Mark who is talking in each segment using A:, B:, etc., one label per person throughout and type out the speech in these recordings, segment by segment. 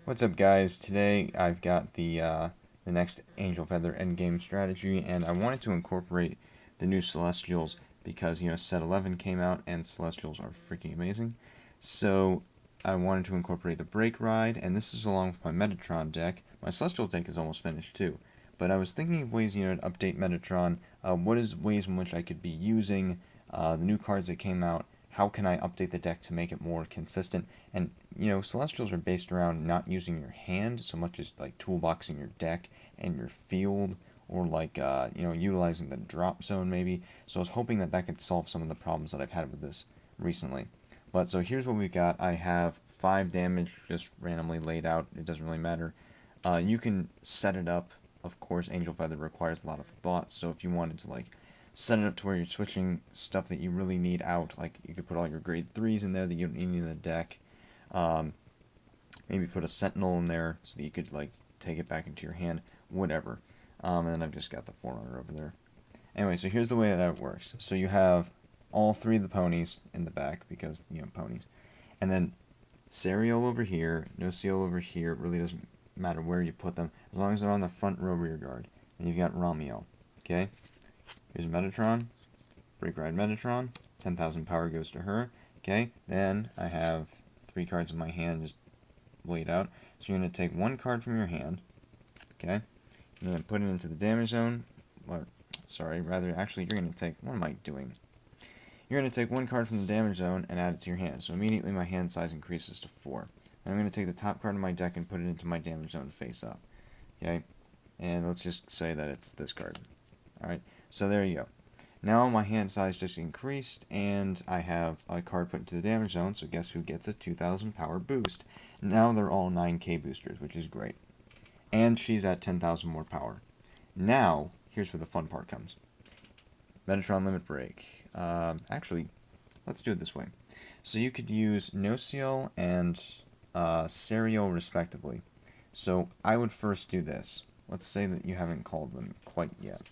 A: What's up, guys? Today I've got the next Angel Feather endgame strategy, and I wanted to incorporate the new Celestials because set 11 came out and Celestials are freaking amazing. So I wanted to incorporate the Break Ride, and this is along with my Metatron deck. My Celestial deck is almost finished too, but I was thinking of ways to update Metatron. What is ways in which I could be using the new cards that came out? How can I update the deck to make it more consistent? And Celestials are based around not using your hand so much as like toolboxing your deck and your field, or like utilizing the drop zone maybe. So I was hoping that that could solve some of the problems that I've had with this recently. But so here's what we got. I have 5 damage just randomly laid out. It doesn't really matter. You can set it up. Of course, Angel Feather requires a lot of thought. So if you wanted to like set it up to where you're switching stuff that you really need out, like you could put all your grade 3s in there that you don't need in the deck. Um, Maybe put a Sentinel in there so that you could like take it back into your hand, whatever. And then I've just got the Forerunner over there. Anyway, so here's the way that it works. So you have all 3 of the ponies in the back because ponies, and then Serial over here, no seal over here. It really doesn't matter where you put them as long as they're on the front row rear guard. And you've got Ramiel. Okay, here's Metatron, Break Ride Metatron. 10,000 power goes to her. Okay, then I have 3 cards in my hand just laid out. So you're going to take 1 card from your hand, okay, and then put it into the damage zone. Or, sorry, rather, actually, you're going to take, what am I doing? You're going to take 1 card from the damage zone and add it to your hand. So immediately my hand size increases to 4. And I'm going to take the top card of my deck and put it into my damage zone face up, okay, and let's just say that it's this card. Alright, so there you go. Now my hand size just increased, and I have a card put into the damage zone, so guess who gets a 2,000 power boost? Now they're all 9k boosters, which is great. And she's at 10,000 more power. Now, here's where the fun part comes. Metatron Limit Break. Actually, let's do it this way. So you could use No Seal and Serial respectively. So I would first do this. Let's say that you haven't called them quite yet.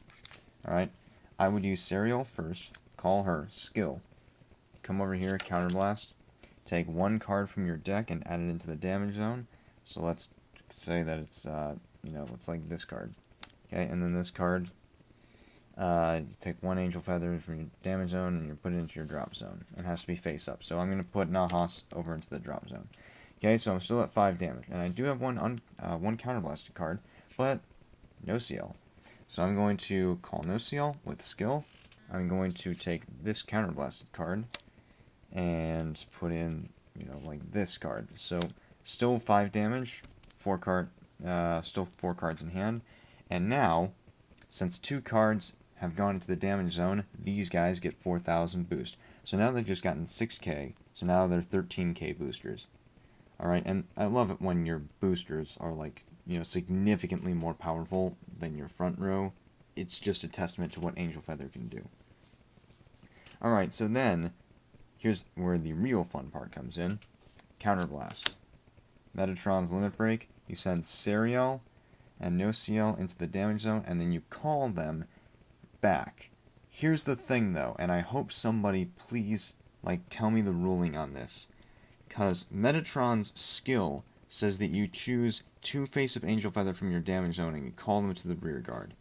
A: Alright? I would use Serial first, call her, skill. Come over here, Counterblast. Take 1 card from your deck and add it into the damage zone. So let's say that it's, it's like this card. Okay, and then this card, you take 1 Angel Feather from your damage zone and you put it into your drop zone. It has to be face up. So I'm going to put Nahas over into the drop zone. Okay, so I'm still at 5 damage. And I do have one Counterblasted card, but no seal. So I'm going to call No Seal with skill. I'm going to take this Counterblasted card and put in, like this card. So still 5 damage, still 4 cards in hand. And now, since 2 cards have gone into the damage zone, these guys get 4,000 boost. So now they've just gotten 6k, so now they're 13k boosters. Alright, and I love it when your boosters are like, significantly more powerful than your front row. It's just a testament to what Angel Feather can do. Alright, so then, here's where the real fun part comes in. Counterblast. Metatron's Limit Break. You send Serial and No Seal into the damage zone, and then you call them back. Here's the thing, though, and I hope somebody please, tell me the ruling on this. Because Metatron's skill says that you choose 2 Face of Angel Feather from your damage zone and you call them to the rear guard.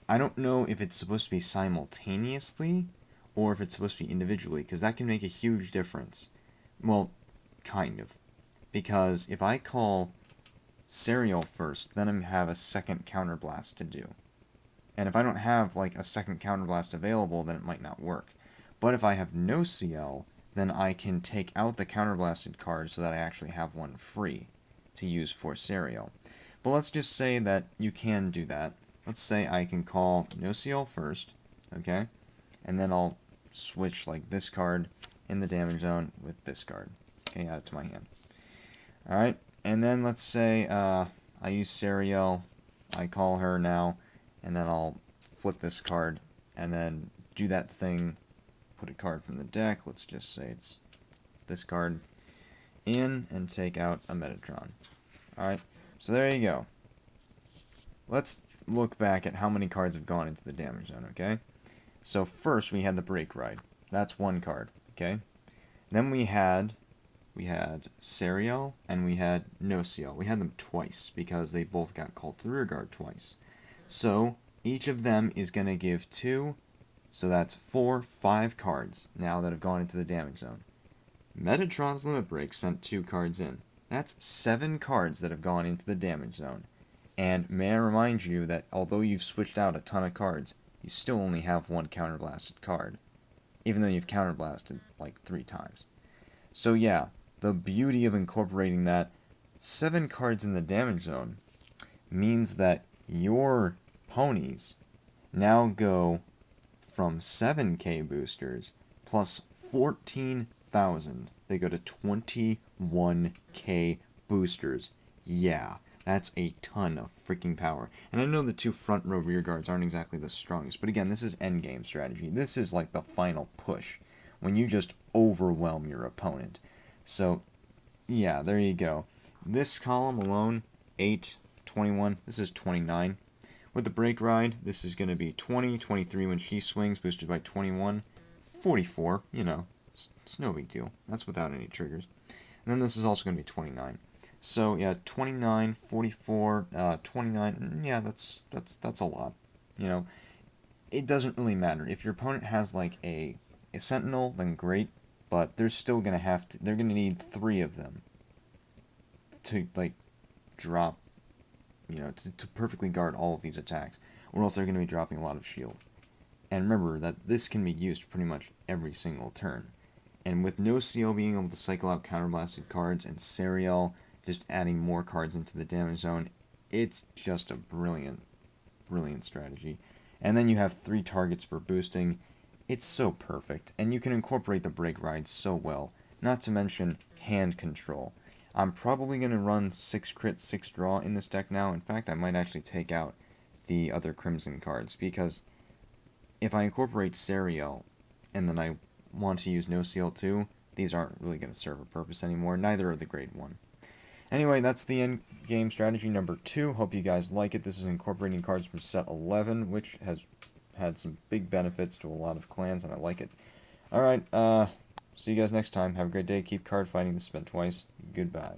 A: I don't know if it's supposed to be simultaneously or if it's supposed to be individually, because that can make a huge difference. Well, kind of. Because if I call Serial first, then I have a second Counterblast to do. And if I don't have, a second Counterblast available, then it might not work. But if I have no CL, then I can take out the Counterblasted card so that I actually have one free to use for Serial. But let's just say that you can do that. Let's say I can call No Seal first, okay? And then I'll switch, this card in the damage zone with this card. Okay, add it to my hand. Alright, and then let's say I use Serial, I call her now, and then I'll flip this card, and then do that thing, put a card from the deck, let's just say it's this card, in, and take out a Metatron. Alright, so there you go. Let's look back at how many cards have gone into the damage zone, okay? So first we had the Break Ride. That's 1 card, okay? Then we had we had Serial, and we had No Seal. We had them twice because they both got called to the rear guard twice. So each of them is going to give 2, so that's 4, 5 cards now that have gone into the damage zone. Metatron's Limit Break sent 2 cards in. That's 7 cards that have gone into the damage zone. And may I remind you that although you've switched out a ton of cards, you still only have 1 counterblasted card, even though you've counterblasted like 3 times. So yeah, the beauty of incorporating that 7 cards in the damage zone means that your ponies now go from 7k boosters plus 14,000. They go to 21k boosters. Yeah, that's a ton of freaking power. And I know the 2 front row rear guards aren't exactly the strongest, but again, this is endgame strategy. This is like the final push, when you just overwhelm your opponent. So, yeah, there you go. This column alone, 8, 21, this is 29. With the brake ride, this is going to be 20, 23 when she swings, boosted by 21, 44, you know, it's no big deal. That's without any triggers. And then this is also going to be 29. So, yeah, 29, 44, 29, yeah, that's a lot. You know, it doesn't really matter. If your opponent has, like, a Sentinel, then great, but they're still going to have to, they're going to need 3 of them to, like, drop, you know, to perfectly guard all of these attacks, or else they're going to be dropping a lot of shield. And remember that this can be used pretty much every single turn. And with No Seal being able to cycle out counterblasted cards, and Serial just adding more cards into the damage zone, it's just a brilliant, brilliant strategy. And then you have 3 targets for boosting. It's so perfect, and you can incorporate the brake ride so well, not to mention hand control. I'm probably going to run 6 crit, 6 draw in this deck now. In fact, I might actually take out the other Crimson cards, because if I incorporate Serial, and then I want to use No Seal too, these aren't really going to serve a purpose anymore. Neither are the grade 1. Anyway, that's the end game strategy number 2. Hope you guys like it. This is incorporating cards from set 11, which has had some big benefits to a lot of clans, and I like it. Alright, see you guys next time. Have a great day. Keep card fighting. This has been Twice. Goodbye.